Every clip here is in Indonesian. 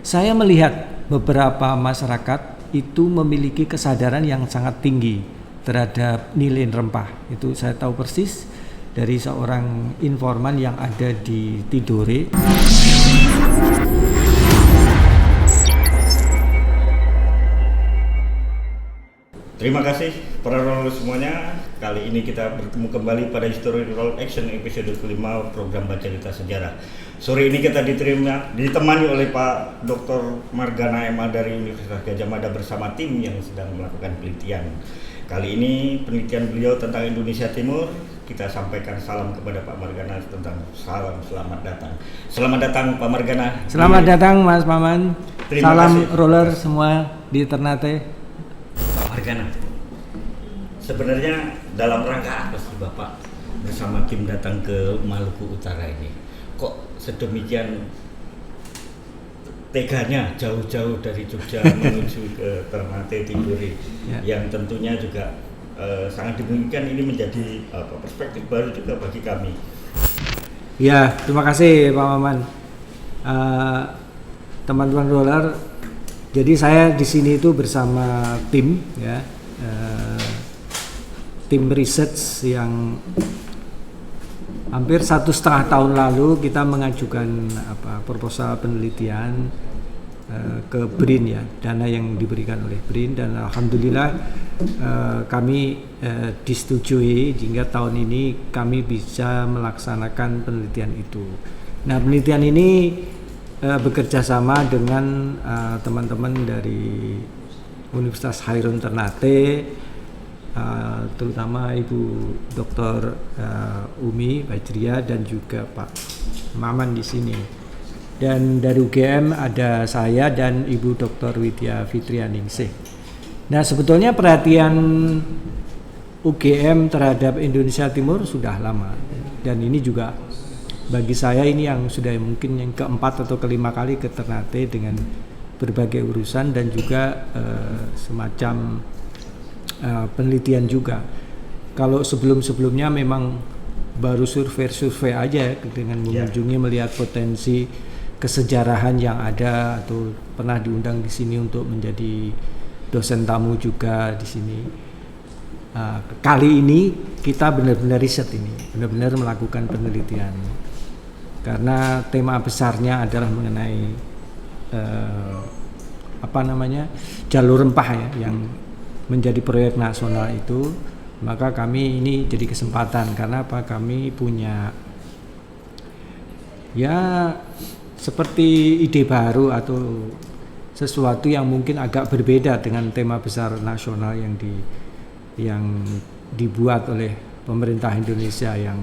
Saya melihat beberapa masyarakat itu memiliki kesadaran yang sangat tinggi terhadap nilai rempah. Itu saya tahu persis dari seorang informan yang ada di Tidore. Terima kasih para roller semuanya. Kali ini kita bertemu kembali pada History Roll Action episode kelima program Baca Cerita Sejarah. Sore ini kita ditemani oleh Pak Dr. Margana MA dari Universitas Gadjah Mada bersama tim yang sedang melakukan penelitian. Kali ini penelitian beliau tentang Indonesia Timur. Kita sampaikan salam kepada Pak Margana tentang salam selamat datang. Selamat datang Pak Margana. Selamat datang Mas Maman. Salam kasih. roller semua di Ternate. Pak Margana, sebenarnya dalam rangka apa sih Bapak bersama tim datang ke Maluku Utara ini? Kok sedemikian teganya jauh-jauh dari Jogja menuju ke Ternate Tidore, yang tentunya juga sangat dimungkinkan ini menjadi perspektif baru juga bagi kami. Ya, terima kasih Pak Maman. Teman-teman roller, jadi saya di sini itu bersama tim ya, tim research yang hampir 1,5 tahun lalu kita mengajukan proposal penelitian ke BRIN ya, dana yang diberikan oleh BRIN, dan alhamdulillah kami disetujui hingga tahun ini kami bisa melaksanakan penelitian itu. Nah, penelitian ini bekerja sama dengan teman-teman dari Universitas Hairun Ternate, terutama Ibu Dr. Umi Bajria dan juga Pak Maman di sini. Dan dari UGM ada saya dan Ibu Dr. Widya Fitrianingsih. Nah, sebetulnya perhatian UGM terhadap Indonesia Timur sudah lama, dan ini juga bagi saya ini yang sudah mungkin yang keempat atau kelima kali ke Ternate dengan berbagai urusan dan juga semacam penelitian juga. Kalau sebelum-sebelumnya memang baru survei aja dengan mengunjungi, melihat potensi kesejarahan yang ada, atau pernah diundang di sini untuk menjadi dosen tamu juga di sini. Kali ini kita benar-benar riset ini, benar-benar melakukan penelitian, karena tema besarnya adalah mengenai jalur rempah ya, yang menjadi proyek nasional itu. Maka kami ini jadi kesempatan, karena kami punya seperti ide baru atau sesuatu yang mungkin agak berbeda dengan tema besar nasional yang dibuat oleh pemerintah Indonesia, yang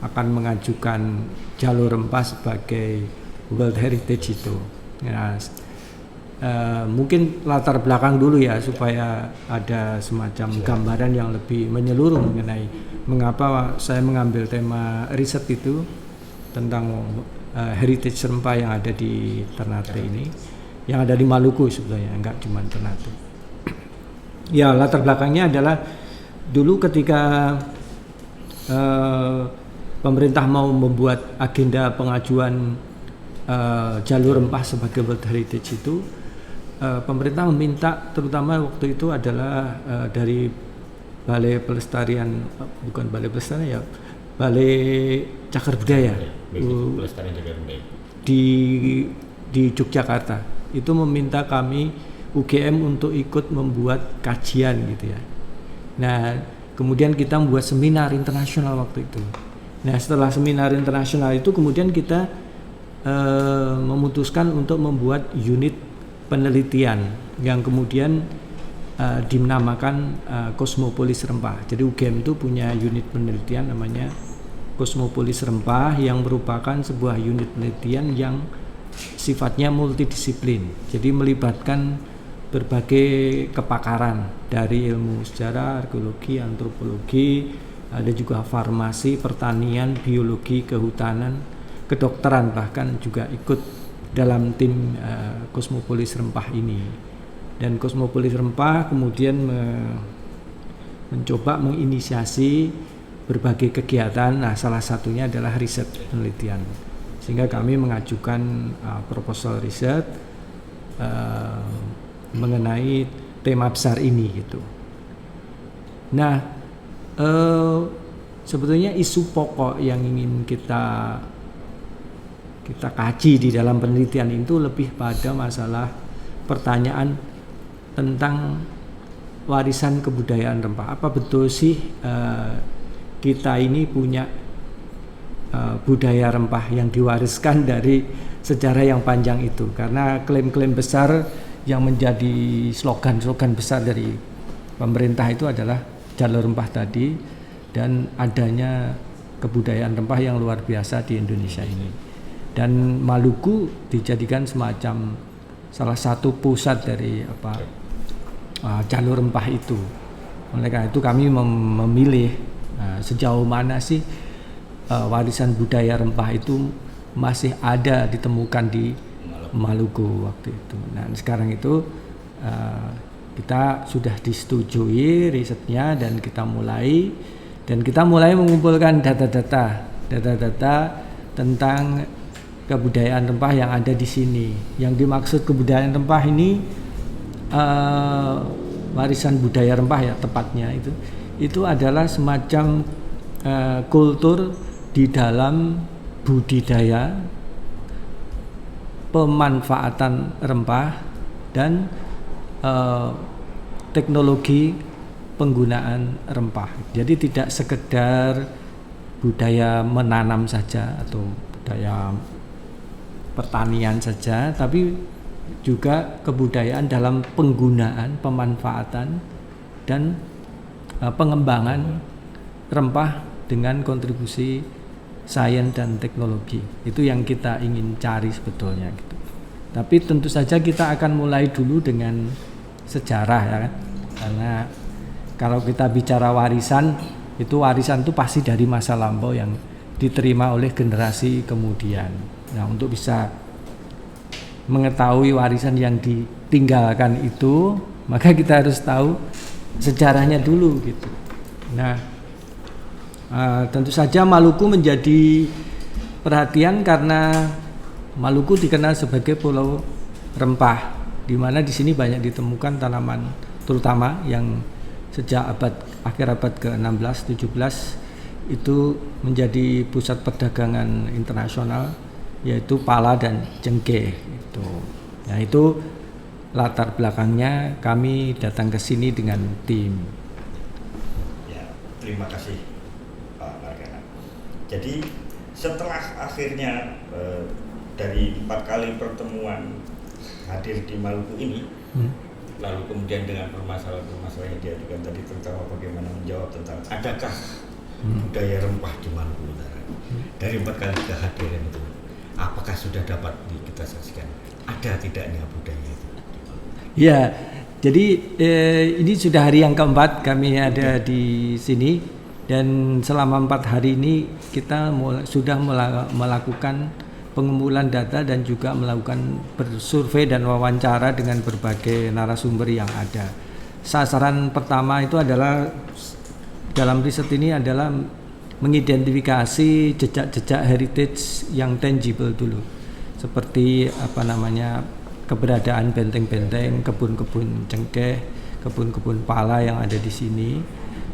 akan mengajukan jalur rempah sebagai World Heritage itu. Mungkin latar belakang dulu ya, supaya ada semacam gambaran yang lebih menyeluruh mengenai mengapa saya mengambil tema riset itu tentang heritage rempah yang ada di Ternate ini, yang ada di Maluku sebetulnya, enggak cuma Ternate. Ya, latar belakangnya adalah dulu ketika pemerintah mau membuat agenda pengajuan jalur rempah sebagai World Heritage itu, pemerintah meminta, terutama waktu itu adalah dari Balai Pelestarian, bukan Balai Pelestarian ya, Balai Cagar Budaya di Yogyakarta, itu meminta kami UGM untuk ikut membuat kajian gitu ya. Nah, kemudian kita membuat seminar internasional waktu itu. Nah, setelah seminar internasional itu kemudian kita memutuskan untuk membuat unit penelitian yang kemudian dinamakan Kosmopolis Rempah. Jadi UGM itu punya unit penelitian namanya Kosmopolis Rempah, yang merupakan sebuah unit penelitian yang sifatnya multidisiplin. Jadi melibatkan berbagai kepakaran dari ilmu sejarah, arkeologi, antropologi, ada juga farmasi, pertanian, biologi, kehutanan, kedokteran, bahkan juga ikut dalam tim Kosmopolis Rempah ini. Dan Kosmopolis Rempah kemudian mencoba menginisiasi berbagai kegiatan. Nah, salah satunya adalah riset penelitian. Sehingga kami mengajukan proposal riset mengenai tema besar ini gitu. Nah, sebetulnya isu pokok yang ingin kita kaji di dalam penelitian itu lebih pada masalah pertanyaan tentang warisan kebudayaan rempah. Apa betul sih kita ini punya budaya rempah yang diwariskan dari sejarah yang panjang itu? Karena klaim-klaim besar yang menjadi slogan-slogan besar dari pemerintah itu adalah jalur rempah tadi dan adanya kebudayaan rempah yang luar biasa di Indonesia ini. Dan Maluku dijadikan semacam salah satu pusat dari jalur rempah itu. Oleh karena itu kami memilih sejauh mana sih warisan budaya rempah itu masih ada ditemukan di Maluku waktu itu. Nah, sekarang itu kita sudah disetujui risetnya dan kita mulai mengumpulkan data-data tentang kebudayaan rempah yang ada di sini. Yang dimaksud kebudayaan rempah ini warisan budaya rempah ya tepatnya itu adalah semacam kultur di dalam budidaya, pemanfaatan rempah dan teknologi penggunaan rempah. Jadi tidak sekedar budaya menanam saja atau budaya pertanian saja, tapi juga kebudayaan dalam penggunaan, pemanfaatan dan pengembangan rempah dengan kontribusi sains dan teknologi. Itu yang kita ingin cari sebetulnya gitu. Tapi tentu saja kita akan mulai dulu dengan sejarah ya kan. Karena kalau kita bicara warisan itu pasti dari masa lampau yang diterima oleh generasi kemudian. Nah, untuk bisa mengetahui warisan yang ditinggalkan itu, maka kita harus tahu sejarahnya dulu gitu. Nah, tentu saja Maluku menjadi perhatian karena Maluku dikenal sebagai pulau rempah, di mana di sini banyak ditemukan tanaman terutama yang sejak akhir abad ke-16 17 itu menjadi pusat perdagangan internasional, yaitu pala dan cengkeh itu. Nah, itu latar belakangnya kami datang ke sini dengan tim. Ya, terima kasih Pak Margana. Jadi setelah akhirnya dari 4 kali pertemuan hadir di Maluku ini, lalu kemudian dengan permasalahan-permasalahan yang diajukan tadi, terutama bagaimana menjawab tentang adakah budaya rempah di Maluku Utara. Dari 4 kali kehadiran itu, apakah sudah dapat kita saksikan ada tidaknya budaya itu? Ya, jadi ini sudah hari yang keempat kami ada di sini, dan selama 4 hari ini kita sudah melakukan pengumpulan data dan juga melakukan bersurvei dan wawancara dengan berbagai narasumber yang ada. Sasaran pertama itu adalah dalam riset ini adalah mengidentifikasi jejak-jejak heritage yang tangible dulu, seperti keberadaan benteng-benteng, kebun-kebun cengkeh, kebun-kebun pala yang ada di sini,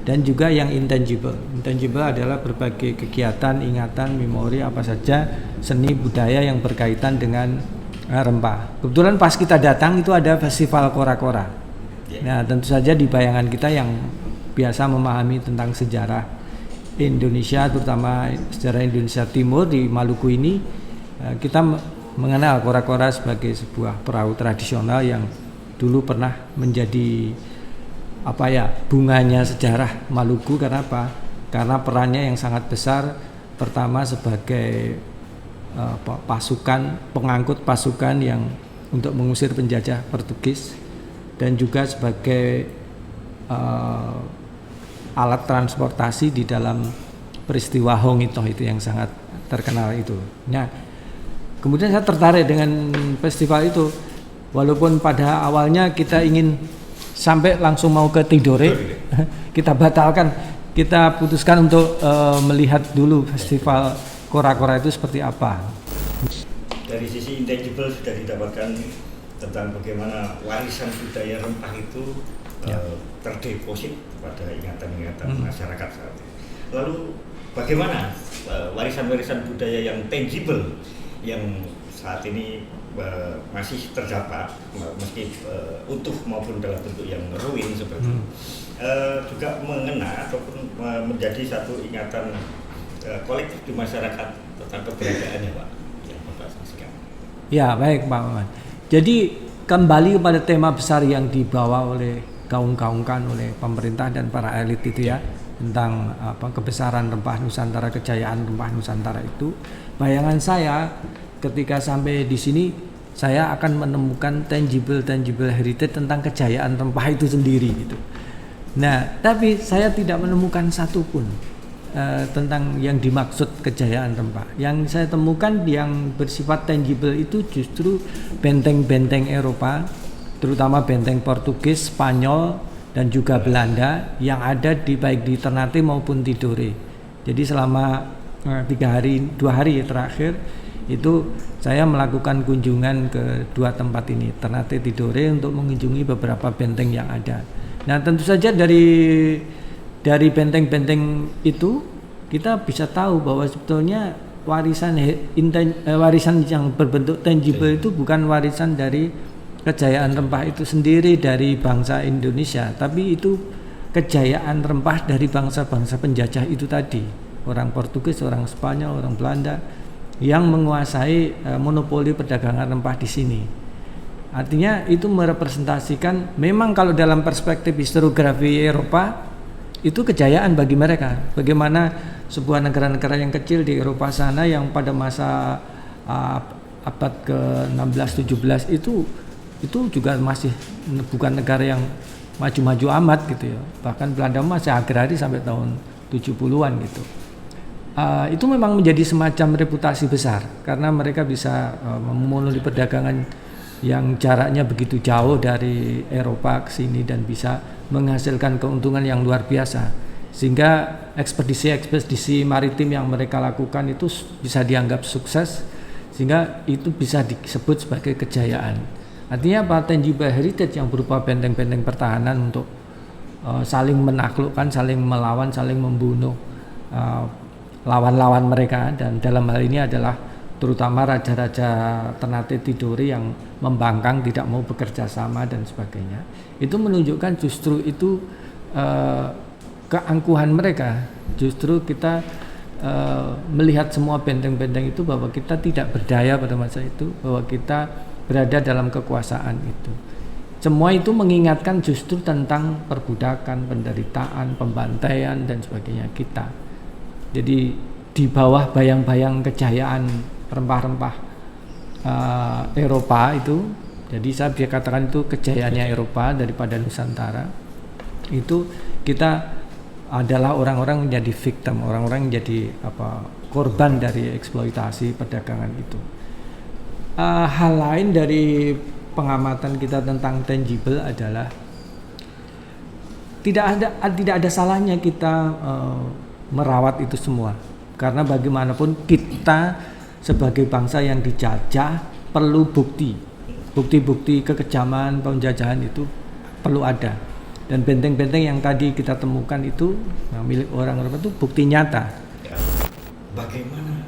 dan juga yang intangible. Intangible adalah berbagai kegiatan, ingatan, memori, apa saja seni budaya yang berkaitan dengan rempah. Kebetulan pas kita datang itu ada festival kora-kora. Nah, tentu saja di bayangan kita yang biasa memahami tentang sejarah Indonesia, terutama sejarah Indonesia Timur di Maluku ini, kita mengenal kora-kora sebagai sebuah perahu tradisional yang dulu pernah menjadi bunganya sejarah Maluku. Karena apa? Karena perannya yang sangat besar, pertama sebagai pengangkut pasukan yang untuk mengusir penjajah Portugis, dan juga sebagai alat transportasi di dalam peristiwa Hongitoh itu yang sangat terkenal itu. Nah, kemudian saya tertarik dengan festival itu, walaupun pada awalnya kita ingin sampai langsung mau ke Tidore, kita batalkan, kita putuskan untuk melihat dulu festival kora-kora itu seperti apa. dari sisi intangible sudah didapatkan tentang bagaimana warisan budaya rempah itu terdeposit pada ingatan-ingatan masyarakat saat ini. Lalu bagaimana warisan-warisan budaya yang tangible yang saat ini masih terdapat meski utuh maupun dalam bentuk yang ruin seperti itu, juga mengena ataupun menjadi satu ingatan kolektif di masyarakat tentang keberadaannya, Pak, yang Bapak saksikan. Ya, baik Pak Maman. Jadi kembali kepada tema besar yang dibawa oleh gaung-gaungkan oleh pemerintah dan para elit itu ya, tentang kebesaran rempah Nusantara, kejayaan rempah Nusantara itu. Bayangan saya ketika sampai di sini, saya akan menemukan tangible heritage tentang kejayaan rempah itu sendiri gitu. Nah, tapi saya tidak menemukan satupun tentang yang dimaksud kejayaan rempah. Yang saya temukan yang bersifat tangible itu justru benteng-benteng Eropa, terutama benteng Portugis, Spanyol, dan juga Belanda yang ada baik di Ternate maupun Tidore. Jadi selama 2 hari terakhir itu saya melakukan kunjungan ke 2 tempat ini, Ternate, Tidore, untuk mengunjungi beberapa benteng yang ada. Nah, tentu saja dari benteng-benteng itu kita bisa tahu bahwa sebetulnya warisan yang berbentuk tangible itu bukan warisan dari kejayaan rempah itu sendiri dari bangsa Indonesia, tapi itu kejayaan rempah dari bangsa-bangsa penjajah itu tadi, orang Portugis, orang Spanyol, orang Belanda yang menguasai monopoli perdagangan rempah di sini. Artinya itu merepresentasikan, memang kalau dalam perspektif historiografi Eropa itu kejayaan bagi mereka. Bagaimana sebuah negara-negara yang kecil di Eropa sana yang pada masa abad ke-16-17 itu juga masih bukan negara yang maju-maju amat gitu ya. Bahkan Belanda masih agraris sampai tahun 70-an gitu. Itu memang menjadi semacam reputasi besar karena mereka bisa memenuhi perdagangan yang jaraknya begitu jauh dari Eropa ke sini dan bisa menghasilkan keuntungan yang luar biasa, sehingga ekspedisi maritim yang mereka lakukan itu bisa dianggap sukses, sehingga itu bisa disebut sebagai kejayaan. Artinya apa? Tangible heritage yang berupa benteng-benteng pertahanan untuk saling menaklukkan, saling melawan, saling membunuh lawan-lawan mereka, dan dalam hal ini adalah terutama raja-raja Ternate Tidore yang membangkang, tidak mau bekerja sama dan sebagainya. Itu menunjukkan justru itu keangkuhan mereka. Justru kita melihat semua benteng-benteng itu bahwa kita tidak berdaya pada masa itu, bahwa kita berada dalam kekuasaan itu. Semua itu mengingatkan justru tentang perbudakan, penderitaan, pembantaian dan sebagainya kita. Jadi di bawah bayang-bayang kejayaan rempah-rempah Eropa itu, jadi saya bisa katakan itu kejayaannya Eropa daripada Nusantara, itu kita adalah orang-orang menjadi victim, orang-orang menjadi korban dari eksploitasi perdagangan itu. Hal lain dari pengamatan kita tentang tangible adalah tidak ada salahnya kita merawat itu semua, karena bagaimanapun kita sebagai bangsa yang dijajah perlu bukti kekejaman penjajahan itu perlu ada, dan benteng-benteng yang tadi kita temukan itu yang milik orang itu bukti nyata. Bagaimana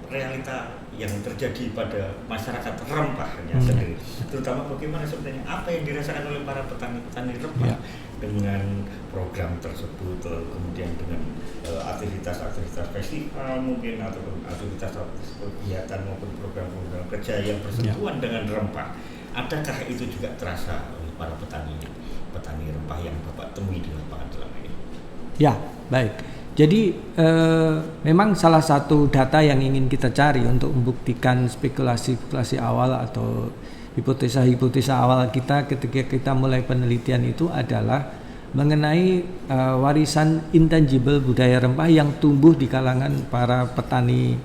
realita yang terjadi pada masyarakat rempahnya sendiri, terutama bagaimana sebenarnya apa yang dirasakan oleh para petani-petani rempah dengan program tersebut, kemudian dengan aktivitas-aktivitas festival mungkin ataupun aktivitas kegiatan maupun program-program kerja yang bersentuhan dengan rempah. Adakah itu juga terasa oleh para petani rempah yang Bapak temui di lapangan selama ini? Ya, baik. Jadi memang salah satu data yang ingin kita cari untuk membuktikan spekulasi awal atau hipotesa awal kita ketika kita mulai penelitian itu adalah mengenai warisan intangible budaya rempah yang tumbuh di kalangan para petani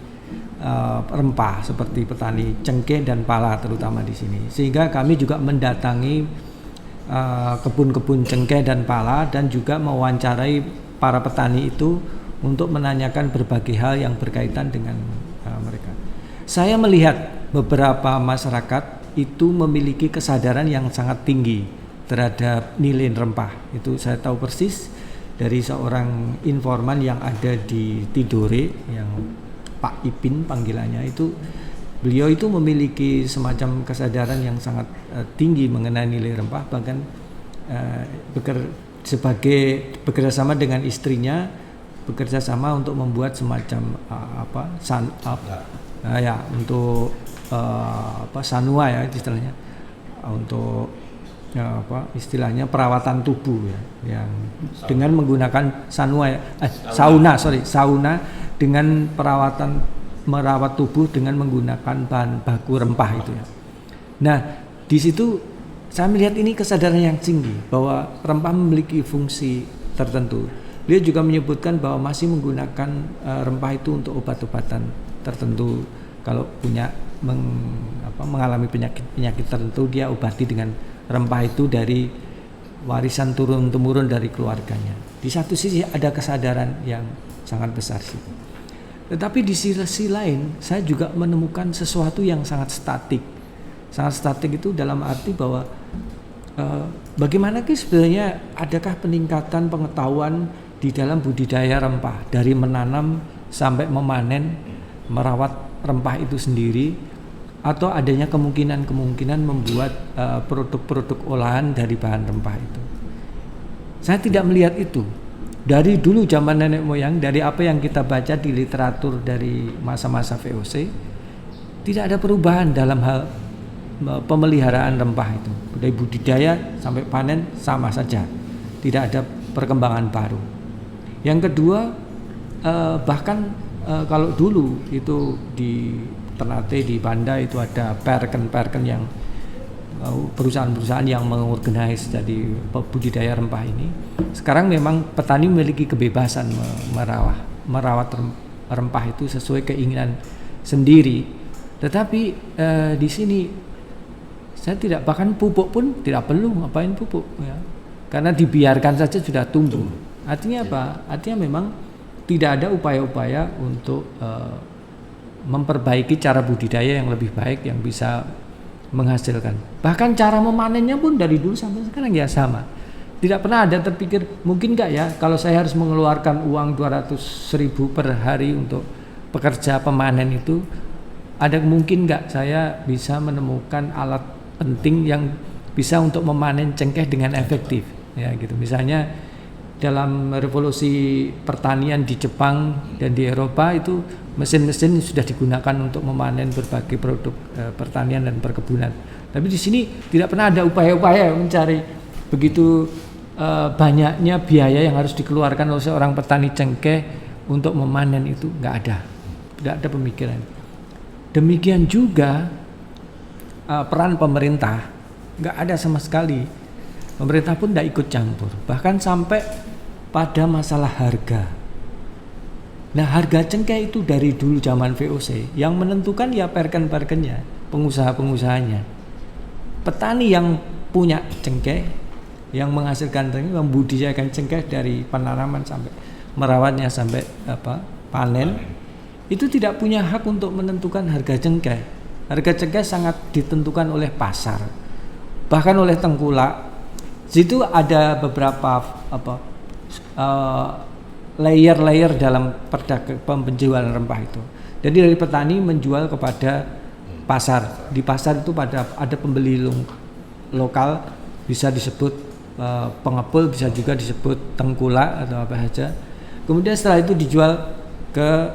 rempah seperti petani cengkeh dan pala terutama di sini. Sehingga kami juga mendatangi kebun-kebun cengkeh dan pala dan juga mewawancarai para petani itu untuk menanyakan berbagai hal yang berkaitan dengan mereka. Saya melihat beberapa masyarakat itu memiliki kesadaran yang sangat tinggi terhadap nilai rempah. Itu saya tahu persis dari seorang informan yang ada di Tidore, yang Pak Ipin panggilannya itu. Beliau itu memiliki semacam kesadaran yang sangat tinggi mengenai nilai rempah, bahkan bekerja sama dengan istrinya, bekerja sama untuk membuat semacam untuk sanua ya istilahnya, untuk istilahnya perawatan tubuh ya, yang dengan menggunakan sauna dengan merawat tubuh dengan menggunakan bahan baku rempah itu ya. Nah, di situ saya melihat ini kesadaran yang tinggi bahwa rempah memiliki fungsi tertentu. Beliau juga menyebutkan bahwa masih menggunakan rempah itu untuk obat-obatan tertentu. Kalau mengalami penyakit tertentu, dia obati dengan rempah itu dari warisan turun-temurun dari keluarganya. Di satu sisi ada kesadaran yang sangat besar sih. Tetapi di sisi lain saya juga menemukan sesuatu yang sangat statik. Sangat statik itu dalam arti bahwa bagaimana sebenarnya adakah peningkatan pengetahuan di dalam budidaya rempah, dari menanam sampai memanen, merawat rempah itu sendiri, atau adanya kemungkinan membuat produk-produk olahan dari bahan rempah itu. Saya tidak melihat itu. Dari dulu zaman nenek moyang, dari apa yang kita baca di literatur dari masa-masa VOC, tidak ada perubahan dalam hal pemeliharaan rempah itu. Dari budidaya sampai panen sama saja, tidak ada perkembangan baru. Yang kedua, bahkan kalau dulu itu di Ternate, di Banda itu ada perken yang perusahaan-perusahaan yang mengorganize jadi budidaya rempah ini. Sekarang memang petani memiliki kebebasan merawat rempah itu sesuai keinginan sendiri. Tetapi di sini saya tidak, bahkan pupuk pun tidak perlu ngapain pupuk ya. Karena dibiarkan saja sudah tumbuh. Artinya apa? Artinya memang tidak ada upaya-upaya untuk memperbaiki cara budidaya yang lebih baik yang bisa menghasilkan. Bahkan cara memanennya pun dari dulu sampai sekarang ya sama. Tidak pernah ada terpikir mungkin nggak ya kalau saya harus mengeluarkan uang 200.000 per hari untuk pekerja pemanen itu, ada mungkin nggak saya bisa menemukan alat penting yang bisa untuk memanen cengkeh dengan efektif ya gitu. Misalnya dalam revolusi pertanian di Jepang dan di Eropa itu mesin-mesin sudah digunakan untuk memanen berbagai produk pertanian dan perkebunan. Tapi di sini tidak pernah ada upaya-upaya mencari begitu banyaknya biaya yang harus dikeluarkan oleh seorang petani cengkeh untuk memanen itu, nggak ada, tidak ada pemikiran. Demikian juga peran pemerintah nggak ada sama sekali. Pemerintah pun tidak ikut campur, bahkan sampai pada masalah harga. Nah, harga cengkeh itu dari dulu zaman VOC yang menentukan ya perken-perkennya, pengusaha-pengusahanya. Petani yang punya cengkeh, yang menghasilkan cengkeh, membudidayakan cengkeh dari penanaman sampai merawatnya sampai panen, itu tidak punya hak untuk menentukan harga cengkeh. Harga cengkeh sangat ditentukan oleh pasar, bahkan oleh tengkulak. Situ ada beberapa layer-layer dalam penjualan rempah itu. Jadi dari petani menjual kepada pasar. Di pasar itu ada pembeli lokal, bisa disebut pengepul, bisa juga disebut tengkulak atau apa saja. Kemudian setelah itu dijual ke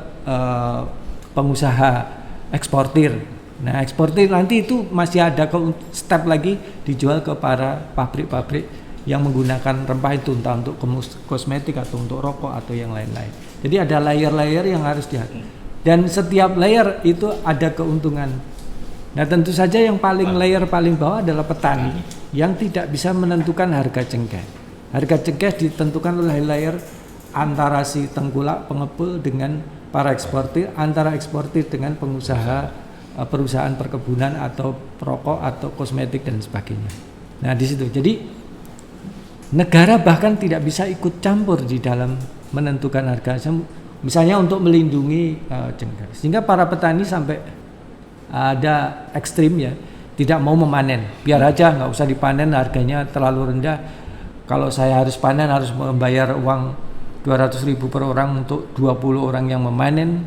pengusaha eksportir. Nah, eksportir nanti itu masih ada step lagi dijual ke para pabrik-pabrik yang menggunakan rempah itu, entah untuk kosmetik atau untuk rokok atau yang lain-lain. Jadi ada layer-layer yang harus dihati. Dan setiap layer itu ada keuntungan. Nah, tentu saja yang layer paling bawah adalah petani yang tidak bisa menentukan harga cengkeh. Harga cengkeh ditentukan oleh layer antara si tengkulak pengepul dengan para eksportir, antara eksportir dengan pengusaha perusahaan perkebunan atau rokok atau kosmetik dan sebagainya. Nah, di situ. Jadi negara bahkan tidak bisa ikut campur di dalam menentukan harga, misalnya untuk melindungi cengkeh. Sehingga para petani sampai ada ekstrim ya, tidak mau memanen, biar aja nggak usah dipanen, harganya terlalu rendah. Kalau saya harus panen harus membayar uang 200.000 per orang untuk 20 orang yang memanen,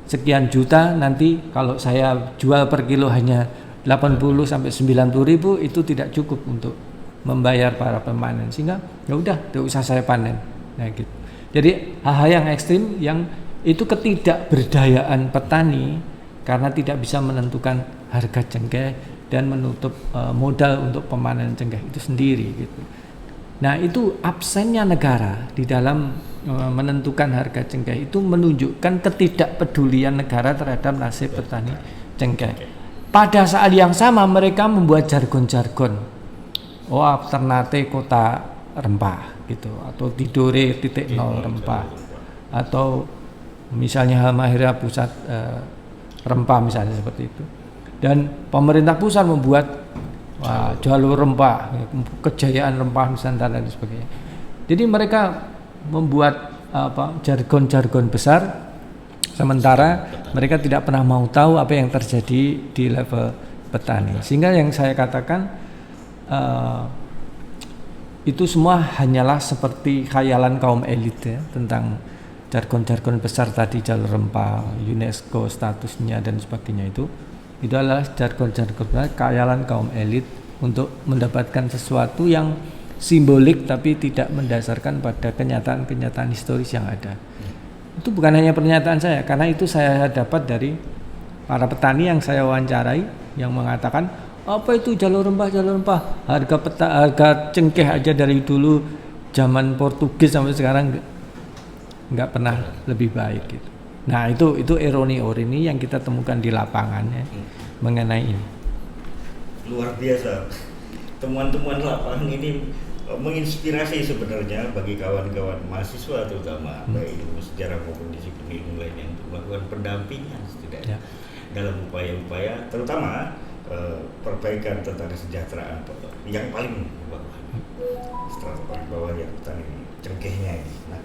sekian juta. Nanti kalau saya jual per kilo hanya 80 sampai 90.000, itu tidak cukup untuk membayar para pemanen, sehingga ya udah tidak usah saya panen. Nah gitu. Jadi hal-hal yang ekstrim yang itu ketidakberdayaan petani karena tidak bisa menentukan harga cengkeh dan menutup modal untuk pemanen cengkeh itu sendiri gitu. Nah itu absennya negara di dalam menentukan harga cengkeh itu menunjukkan ketidakpedulian negara terhadap nasib petani cengkeh. Pada saat yang sama mereka membuat jargon-jargon, Ternate kota rempah gitu, atau Tidore titik nol rempah, atau misalnya Halmahera pusat rempah misalnya seperti itu. Dan pemerintah pusat membuat jalur rempah, kejayaan rempah Nusantara dan sebagainya. Jadi mereka membuat jargon-jargon besar, sementara mereka tidak pernah mau tahu apa yang terjadi di level petani. Sehingga yang saya katakan itu semua hanyalah seperti khayalan kaum elit ya, tentang jargon-jargon besar tadi, jalur rempah, UNESCO statusnya dan sebagainya. Itu adalah jargon-jargon khayalan kaum elit untuk mendapatkan sesuatu yang simbolik tapi tidak mendasarkan pada kenyataan-kenyataan historis yang ada. Itu bukan hanya pernyataan saya, karena itu saya dapat dari para petani yang saya wawancarai yang mengatakan, apa itu jalur rempah, harga cengkeh aja dari dulu zaman Portugis sampai sekarang nggak pernah lebih baik gitu. Nah itu ironi yang kita temukan di lapangan ya, mengenai ini. Luar biasa, temuan-temuan lapangan ini menginspirasi sebenarnya bagi kawan-kawan mahasiswa terutama baik ilmu sejarah maupun disiplin ilmu lain yang melakukan pendampingan setidaknya dalam upaya-upaya terutama perbaikan tentang kesejahteraan yang paling bawah, strata paling bawah yang petani cengkehnya ini. Nah,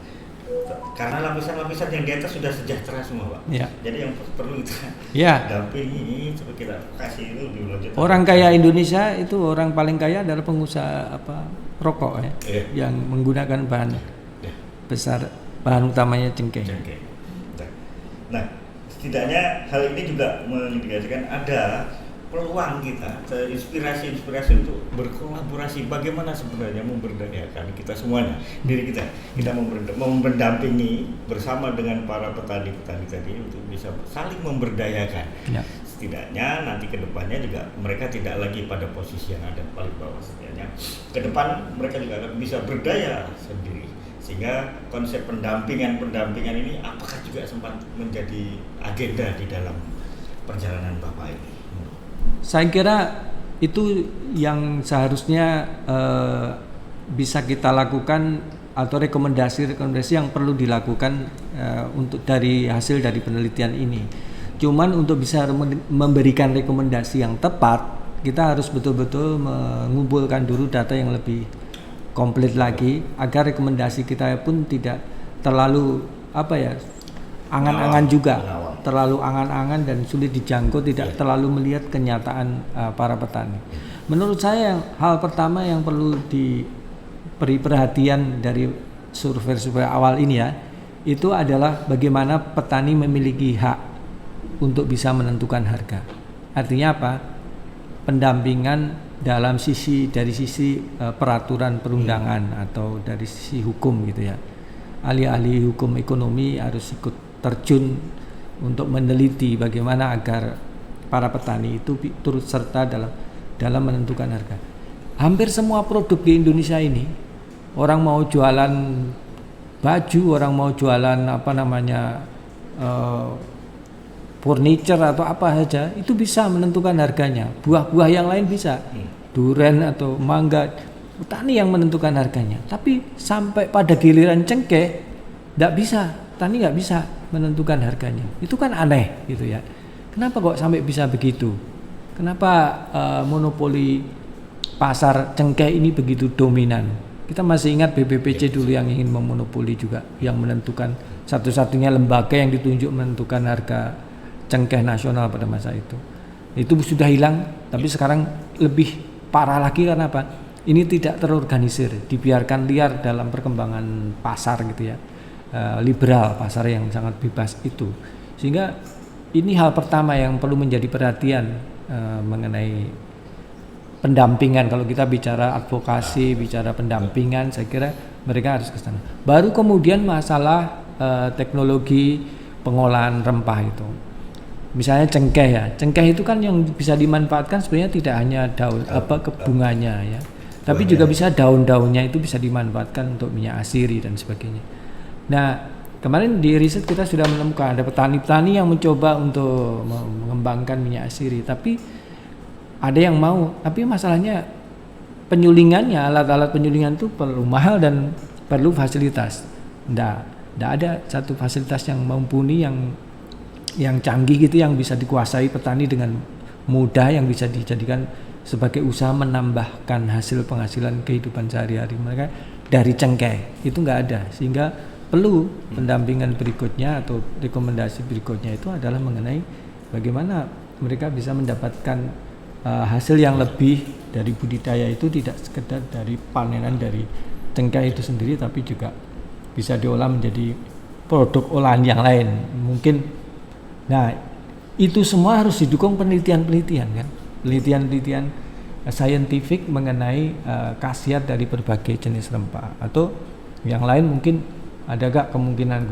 karena lapisan-lapisan yang di atas sudah sejahtera semua, Pak. Ya. Jadi yang perlu kita dampingi, coba kita kasih itu dilanjut. Orang kaya Indonesia itu orang paling kaya adalah pengusaha rokok ya, yang menggunakan bahan besar, bahan utamanya cengkeh. Nah, setidaknya hal ini juga mengindikasikan ada peluang kita, inspirasi untuk berkolaborasi bagaimana sebenarnya memberdayakan kita semuanya, diri kita mendampingi bersama dengan para petani-petani tadi untuk bisa saling memberdayakan. Ya. Setidaknya nanti ke depannya juga mereka tidak lagi pada posisi yang ada paling bawah, setidaknya ke depan mereka juga akan bisa berdaya sendiri, sehingga konsep pendampingan ini apakah juga sempat menjadi agenda di dalam perjalanan Bapak ini? Saya kira itu yang seharusnya bisa kita lakukan, atau rekomendasi yang perlu dilakukan untuk dari hasil dari penelitian ini. Cuman untuk bisa memberikan rekomendasi yang tepat, kita harus betul-betul mengumpulkan dulu data yang lebih komplit lagi, agar rekomendasi kita pun tidak terlalu angan-angan juga, terlalu angan-angan dan sulit dijangkau, tidak terlalu melihat kenyataan para petani. Menurut saya hal pertama yang perlu diberi perhatian dari survei awal ini ya, itu adalah bagaimana petani memiliki hak untuk bisa menentukan harga. Artinya apa? Pendampingan dalam dari sisi peraturan perundangan atau dari sisi hukum gitu ya. Ahli-ahli hukum ekonomi harus ikut terjun untuk meneliti bagaimana agar para petani itu turut serta dalam menentukan harga. Hampir semua produk di Indonesia ini, orang mau jualan baju, orang mau jualan furniture atau apa saja, itu bisa menentukan harganya. Buah-buah yang lain bisa, durian atau mangga, petani yang menentukan harganya. Tapi sampai pada giliran cengkeh, petani nggak bisa menentukan harganya. Itu kan aneh gitu ya. Kenapa kok sampai bisa begitu? Kenapa monopoli pasar cengkeh ini begitu dominan? Kita masih ingat BPPC dulu yang ingin memonopoli juga, yang menentukan, satu-satunya lembaga yang ditunjuk menentukan harga cengkeh nasional pada masa itu. Itu sudah hilang, tapi sekarang lebih parah lagi karena apa? Ini tidak terorganisir, dibiarkan liar dalam perkembangan pasar gitu ya, liberal, pasar yang sangat bebas itu. Sehingga ini hal pertama yang perlu menjadi perhatian mengenai pendampingan. Kalau kita bicara advokasi, bicara pendampingan, saya kira mereka harus ke sana. Baru kemudian masalah teknologi pengolahan rempah itu. Misalnya cengkeh ya, cengkeh itu kan yang bisa dimanfaatkan sebenarnya tidak hanya daun bunganya ya, tapi juga bisa daun-daunnya itu bisa dimanfaatkan untuk minyak asiri dan sebagainya. Nah, kemarin di riset kita sudah menemukan ada petani-petani yang mencoba untuk mengembangkan minyak asiri, tapi ada yang mau, tapi masalahnya penyulingannya, alat-alat penyulingan itu perlu mahal dan perlu fasilitas. Tidak ada satu fasilitas yang mumpuni, yang canggih gitu, yang bisa dikuasai petani dengan mudah, yang bisa dijadikan sebagai usaha menambahkan hasil penghasilan kehidupan sehari-hari mereka dari cengkeh. Itu nggak ada, sehingga perlu pendampingan berikutnya atau rekomendasi berikutnya itu adalah mengenai bagaimana mereka bisa mendapatkan hasil yang lebih dari budidaya itu, tidak sekedar dari panenan dari cengkeh itu sendiri, tapi juga bisa diolah menjadi produk olahan yang lain mungkin. Nah, itu semua harus didukung penelitian-penelitian kan, penelitian-penelitian saintifik mengenai khasiat dari berbagai jenis rempah. Atau yang lain mungkin ada gak kemungkinan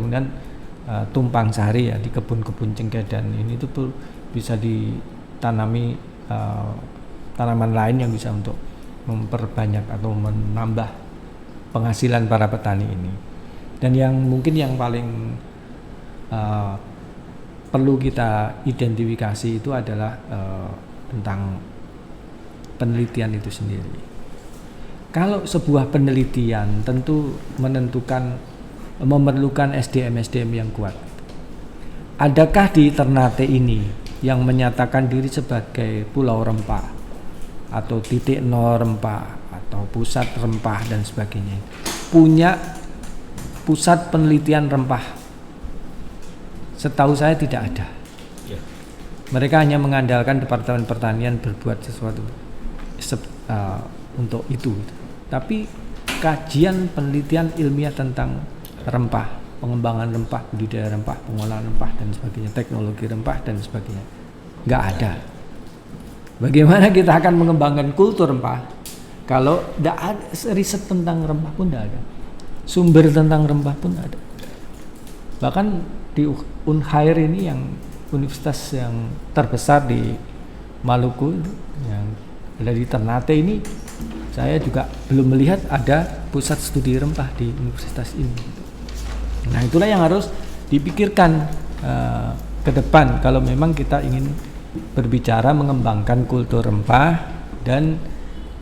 tumpang sari ya di kebun-kebun cengkeh, dan ini tuh bisa ditanami tanaman lain yang bisa untuk memperbanyak atau menambah penghasilan para petani ini. Dan yang mungkin yang paling perlu kita identifikasi itu adalah tentang penelitian itu sendiri. Kalau sebuah penelitian tentu memerlukan SDM yang kuat. Adakah di Ternate ini yang menyatakan diri sebagai pulau rempah atau titik nol rempah atau pusat rempah dan sebagainya, punya pusat penelitian rempah? Setahu saya tidak ada. Mereka hanya mengandalkan Departemen Pertanian berbuat sesuatu untuk itu. Tapi kajian penelitian ilmiah tentang rempah, pengembangan rempah, budidaya rempah, pengolahan rempah dan sebagainya, teknologi rempah dan sebagainya, nggak ada. Bagaimana kita akan mengembangkan kultur rempah kalau tidak ada riset tentang rempah pun tidak ada, sumber tentang rempah pun ada. Bahkan di Unhair ini, yang universitas yang terbesar di Maluku yang ada di Ternate ini, saya juga belum melihat ada pusat studi rempah di universitas ini. Nah, itulah yang harus dipikirkan ke depan kalau memang kita ingin berbicara mengembangkan kultur rempah dan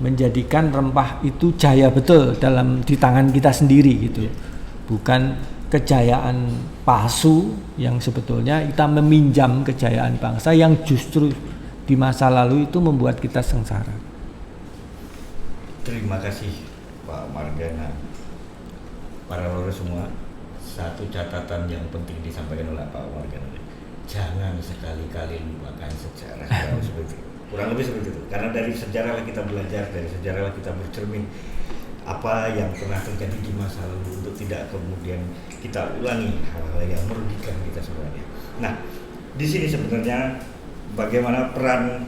menjadikan rempah itu jaya betul di tangan kita sendiri gitu. Bukan kejayaan palsu yang sebetulnya kita meminjam kejayaan bangsa yang justru di masa lalu itu membuat kita sengsara. Terima kasih Pak Margana. Para loro semua, satu catatan yang penting disampaikan oleh Pak Margana, jangan sekali-kali lupakan sejarah. Kurang lebih seperti itu. Karena dari sejarah kita belajar, dari sejarah kita bercermin apa yang pernah terjadi di masa lalu untuk tidak kemudian kita ulangi hal-hal yang merugikan kita sebenarnya. Nah, di sini sebenarnya bagaimana peran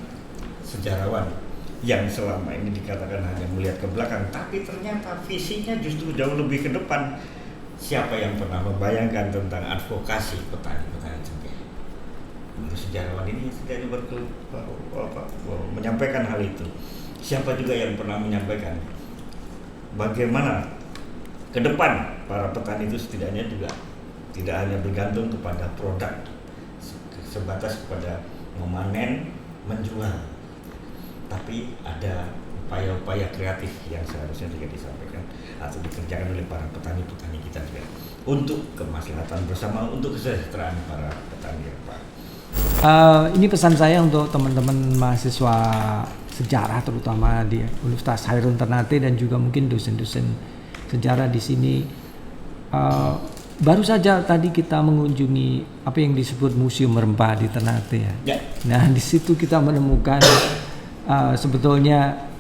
sejarawan yang selama ini dikatakan hanya melihat ke belakang, tapi ternyata visinya justru jauh lebih ke depan. Siapa yang pernah membayangkan tentang advokasi petani-petani cengkeh? Menurut sejarawan ini tidak menyampaikan hal itu. Siapa juga yang pernah menyampaikan bagaimana ke depan para petani itu setidaknya juga tidak hanya bergantung kepada produk sebatas kepada memanen, menjual, tapi ada upaya-upaya kreatif yang seharusnya juga disampaikan atau dikerjakan oleh para petani-petani kita juga untuk kemaslahatan bersama, untuk kesejahteraan para petani rempah. Ini pesan saya untuk teman-teman mahasiswa sejarah terutama di Universitas Hairun Ternate dan juga mungkin dosen-dosen sejarah di sini. baru saja tadi kita mengunjungi apa yang disebut Museum Rempah di Ternate ya. Nah di situ kita menemukan sebetulnya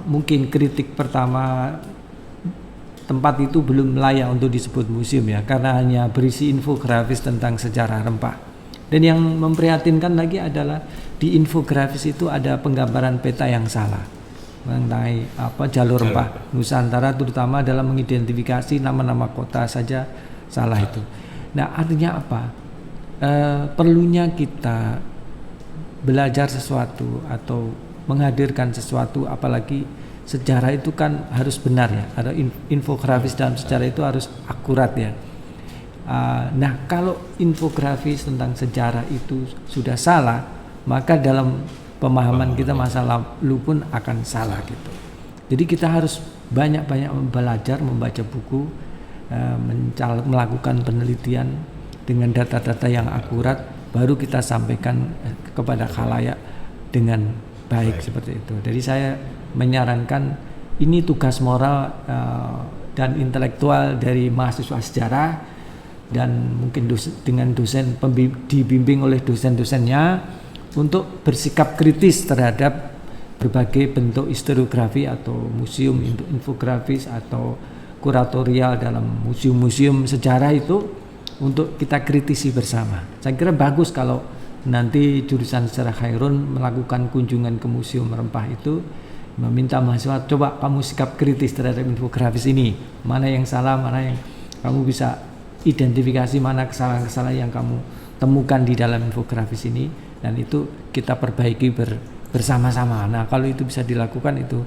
mungkin kritik pertama, tempat itu belum layak untuk disebut museum ya, karena hanya berisi infografis tentang sejarah rempah. Dan yang memprihatinkan lagi adalah di infografis itu ada penggambaran peta yang salah mengenai jalur rempah Nusantara, terutama dalam mengidentifikasi nama-nama kota saja salah itu. Nah artinya apa? Perlunya kita belajar sesuatu atau menghadirkan sesuatu, apalagi sejarah itu kan harus benar ya, ada infografis dalam sejarah itu harus akurat ya. Nah kalau infografis tentang sejarah itu sudah salah, maka dalam pemahaman kita masa lalu pun akan salah gitu. Jadi kita harus banyak-banyak belajar, membaca buku, melakukan penelitian dengan data-data yang akurat, baru kita sampaikan kepada khalayak dengan baik seperti itu. Jadi saya menyarankan ini tugas moral dan intelektual dari mahasiswa sejarah, dan mungkin dengan dosen dibimbing oleh dosen-dosennya untuk bersikap kritis terhadap berbagai bentuk historiografi atau museum infografis atau kuratorial dalam museum-museum sejarah itu, untuk kita kritisi bersama. Saya kira bagus kalau nanti jurusan sejarah Khairun melakukan kunjungan ke Museum Rempah itu, meminta mahasiswa, coba kamu sikap kritis terhadap infografis ini, mana yang salah, mana yang kamu bisa identifikasi, mana kesalahan-kesalahan yang kamu temukan di dalam infografis ini, dan itu kita perbaiki bersama-sama. Nah kalau itu bisa dilakukan itu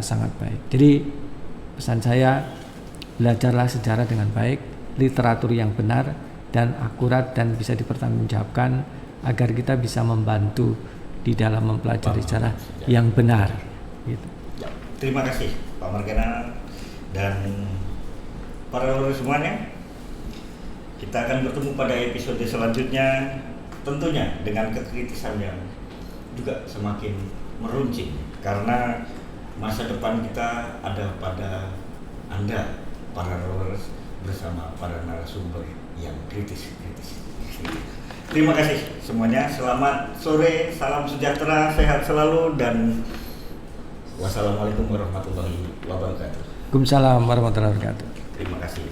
sangat baik. Jadi pesan saya, belajarlah sejarah dengan baik, literatur yang benar dan akurat dan bisa dipertanggungjawabkan, agar kita bisa membantu di dalam mempelajari sejarah yang benar gitu. Terima kasih Pak Margana dan para lurus semuanya. Kita akan bertemu pada episode selanjutnya, tentunya dengan kekritisan yang juga semakin meruncing, karena masa depan kita ada pada Anda para lurus bersama para narasumber yang kritis. Terima kasih semuanya, selamat sore, salam sejahtera, sehat selalu, dan wassalamualaikum warahmatullahi wabarakatuh. Waalaikumsalam warahmatullahi wabarakatuh. Terima kasih.